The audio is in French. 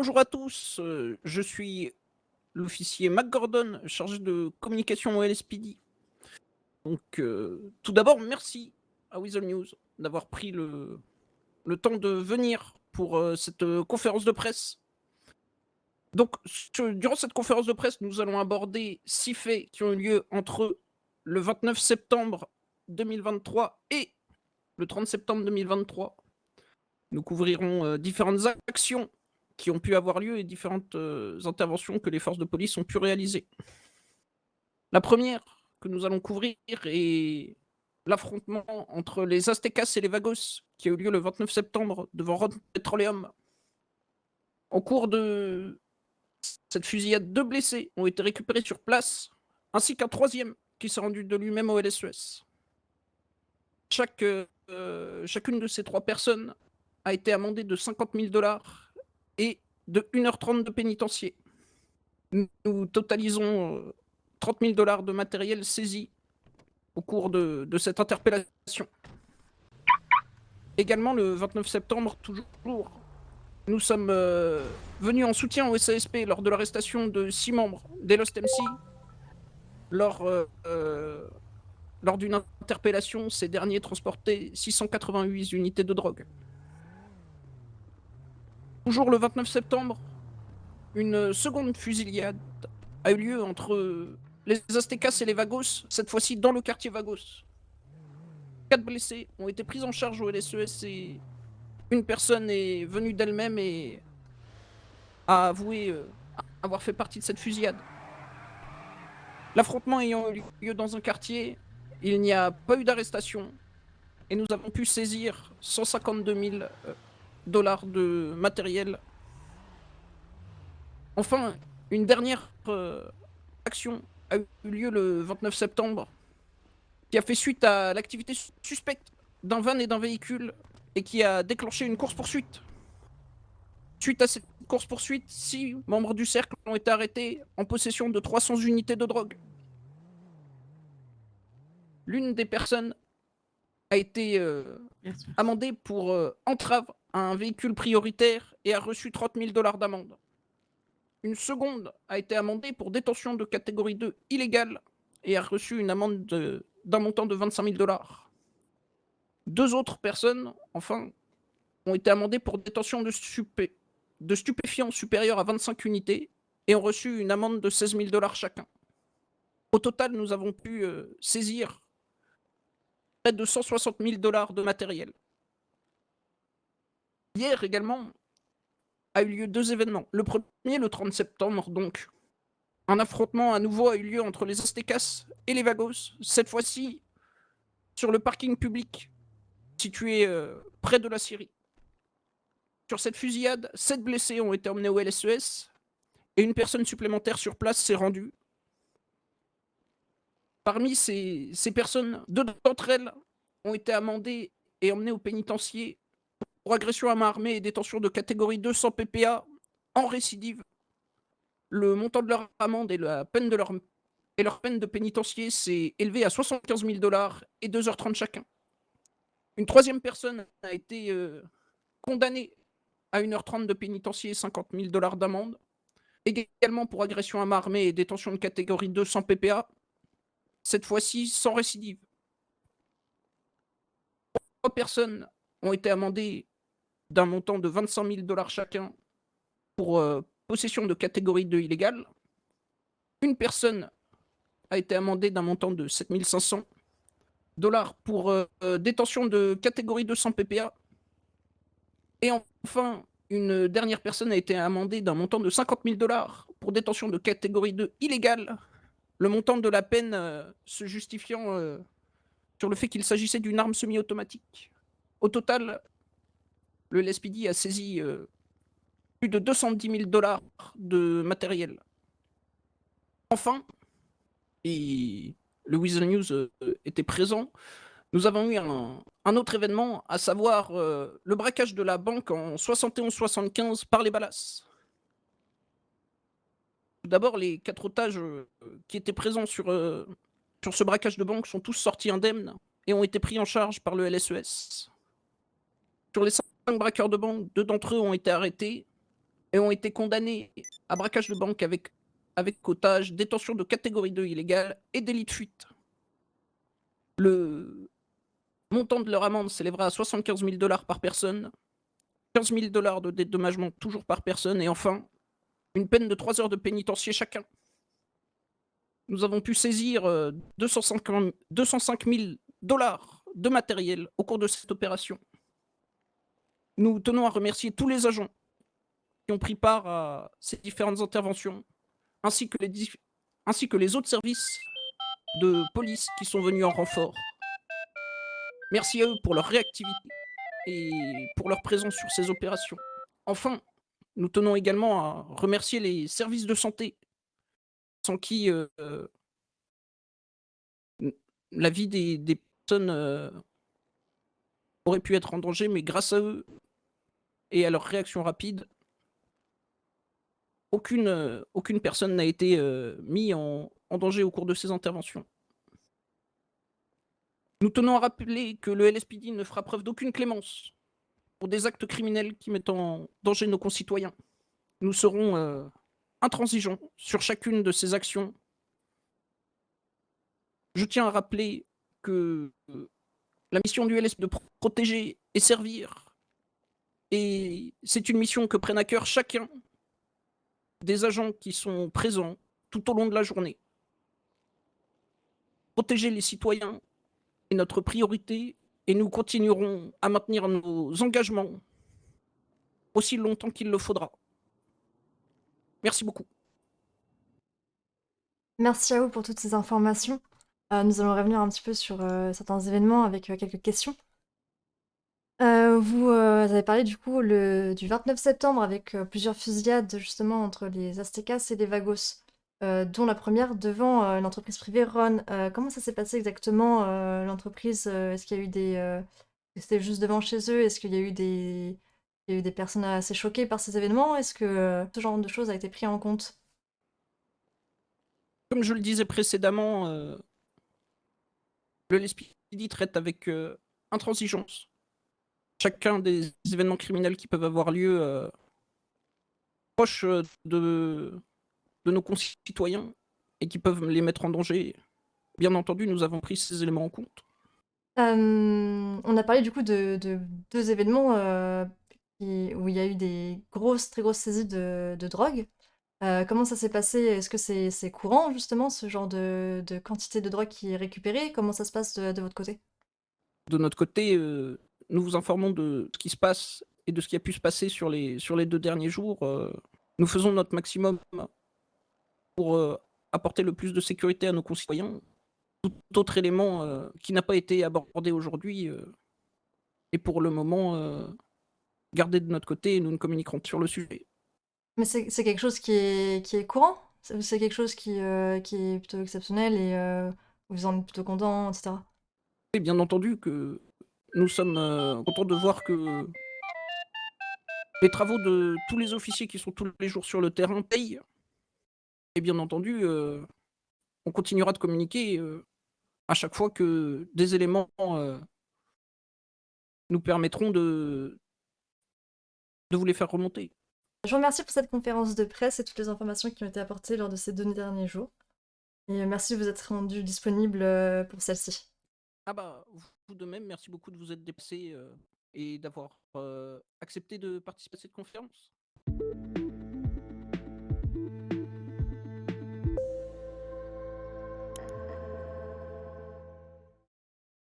Bonjour à tous, je suis l'officier Mac Gordon, chargé de communication au LSPD. Tout d'abord, merci à Weasel News d'avoir pris le temps de venir pour, cette, conférence de presse. Durant cette conférence de presse, nous allons aborder 6 faits qui ont eu lieu entre le 29 septembre 2023 et le 30 septembre 2023. Nous couvrirons, différentes actions qui ont pu avoir lieu et différentes, interventions que les forces de police ont pu réaliser. La première que nous allons couvrir est l'affrontement entre les Aztecas et les Vagos qui a eu lieu le 29 septembre devant Rod Petroleum. Au cours de cette fusillade, 2 blessés ont été récupérés sur place, ainsi qu'un troisième qui s'est rendu de lui-même au LSES. Chacune de ces 3 personnes a été amendée de 50 000 $ et de 1h30 de pénitencier. Nous totalisons 30 000 $ de matériel saisi au cours de cette interpellation. Également, le 29 septembre, toujours, nous sommes venus en soutien au SASP lors de l'arrestation de 6 membres des Lost MC. Lors d'une interpellation, ces derniers transportaient 688 unités de drogue. Toujours le 29 septembre, une seconde fusillade a eu lieu entre les Aztecas et les Vagos, cette fois-ci dans le quartier Vagos. 4 blessés ont été pris en charge au LSES et une personne est venue d'elle-même et a avoué avoir fait partie de cette fusillade. L'affrontement ayant eu lieu dans un quartier, il n'y a pas eu d'arrestation et nous avons pu saisir 152 000 $ de matériel. Enfin, une dernière action a eu lieu le 29 septembre qui a fait suite à l'activité suspecte d'un van et d'un véhicule et qui a déclenché une course-poursuite. Suite à cette course-poursuite, 6 membres du cercle ont été arrêtés en possession de 300 unités de drogue. L'une des personnes a été amendée pour entrave à un véhicule prioritaire et a reçu 30 000 $ d'amende. Une seconde a été amendée pour détention de catégorie 2 illégale et a reçu une amende d'un montant de 25 000 $. 2 autres personnes, enfin, ont été amendées pour détention de stupéfiants supérieurs à 25 unités et ont reçu une amende de 16 000 $ chacun. Au total, nous avons pu saisir près de 160 000 $ de matériel. Hier également a eu lieu 2 événements. Le premier, le 30 septembre, donc. Un affrontement à nouveau a eu lieu entre les Aztecas et les Vagos, cette fois-ci sur le parking public situé près de la Syrie. Sur cette fusillade, 7 blessés ont été emmenés au LSES et une personne supplémentaire sur place s'est rendue. Parmi ces personnes, 2 d'entre elles ont été amendées et emmenées au pénitencier pour agression à main armée et détention de catégorie 2 sans PPA en récidive. Le montant de leur amende et leur peine de pénitencier s'est élevé à 75 000 $ et 2h30 chacun. Une troisième personne a été condamnée à 1h30 de pénitencier et 50 000 $ d'amende, également pour agression à main armée et détention de catégorie 2 sans PPA, cette fois-ci sans récidive. 3 personnes ont été amendées d'un montant de 25 000 $ chacun pour possession de catégorie 2 illégale. Une personne a été amendée d'un montant de 7 500 $ pour détention de catégorie 2 sans PPA. Et enfin, une dernière personne a été amendée d'un montant de 50 000 $ pour détention de catégorie 2 illégale. Le montant de la peine se justifiant sur le fait qu'il s'agissait d'une arme semi-automatique. Au total, le LSPD a saisi plus de 210 000 $ de matériel. Enfin, et le Weasel News était présent, nous avons eu un autre événement, à savoir le braquage de la banque en 71-75 par les Ballas. Tout d'abord, les 4 otages qui étaient présents sur ce braquage de banque sont tous sortis indemnes et ont été pris en charge par le LSES. Sur les 5 braqueurs de banque, 2 d'entre eux ont été arrêtés et ont été condamnés à braquage de banque avec otage, détention de catégorie 2 illégale et délit de fuite. Le montant de leur amende s'élèvera à 75 000 par personne, 15 000 de dédommagement toujours par personne et enfin, une peine de 3 heures de pénitencier chacun. Nous avons pu saisir 205 000 de matériel au cours de cette opération. Nous tenons à remercier tous les agents qui ont pris part à ces différentes interventions, ainsi que les autres services de police qui sont venus en renfort. Merci à eux pour leur réactivité et pour leur présence sur ces opérations. Enfin, nous tenons également à remercier les services de santé, sans qui la vie des personnes aurait pu être en danger, mais grâce à eux et à leur réaction rapide, aucune personne n'a été mise en danger au cours de ces interventions. Nous tenons à rappeler que le LSPD ne fera preuve d'aucune clémence pour des actes criminels qui mettent en danger nos concitoyens. Nous serons intransigeants sur chacune de ces actions. Je tiens à rappeler que la mission du LSPD est de protéger et servir. Et c'est une mission que prennent à cœur chacun des agents qui sont présents tout au long de la journée. Protéger les citoyens est notre priorité et nous continuerons à maintenir nos engagements aussi longtemps qu'il le faudra. Merci beaucoup. Merci à vous pour toutes ces informations. Nous allons revenir un petit peu sur certains événements avec quelques questions. Vous avez parlé du coup du 29 septembre avec plusieurs fusillades justement entre les Aztecas et les Vagos, dont la première devant une entreprise privée, Ron. Comment ça s'est passé exactement, l'entreprise? Est-ce qu'il y a eu c'était juste devant chez eux? Est-ce qu'il y a eu il y a eu des personnes assez choquées par ces événements? Est-ce que ce genre de choses a été pris en compte? Comme je le disais précédemment, le LSPD traite avec intransigeance chacun des événements criminels qui peuvent avoir lieu proche de nos concitoyens et qui peuvent les mettre en danger. Bien entendu, nous avons pris ces éléments en compte. On a parlé du coup de 2 événements, où il y a eu des très grosses saisies de drogue. Comment ça s'est passé? Est-ce que c'est courant justement ce genre de quantité de drogue qui est récupérée? Comment ça se passe de votre côté? De notre côté, nous vous informons de ce qui se passe et de ce qui a pu se passer sur les 2 derniers jours. Nous faisons notre maximum pour apporter le plus de sécurité à nos concitoyens. Tout autre élément qui n'a pas été abordé aujourd'hui est pour le moment gardé de notre côté et nous ne communiquerons sur le sujet. Mais c'est quelque chose qui est courant? C'est quelque chose qui est plutôt exceptionnel et vous en êtes plutôt content et cetera? Et bien entendu que nous sommes contents de voir que les travaux de tous les officiers qui sont tous les jours sur le terrain payent. Et bien entendu, on continuera de communiquer à chaque fois que des éléments nous permettront de vous les faire remonter. Je vous remercie pour cette conférence de presse et toutes les informations qui ont été apportées lors de ces 2 derniers jours et merci de vous être rendu disponible, pour celle-ci. Ah bah, vous de même, merci beaucoup de vous être déplacé et d'avoir accepté de participer à cette conférence.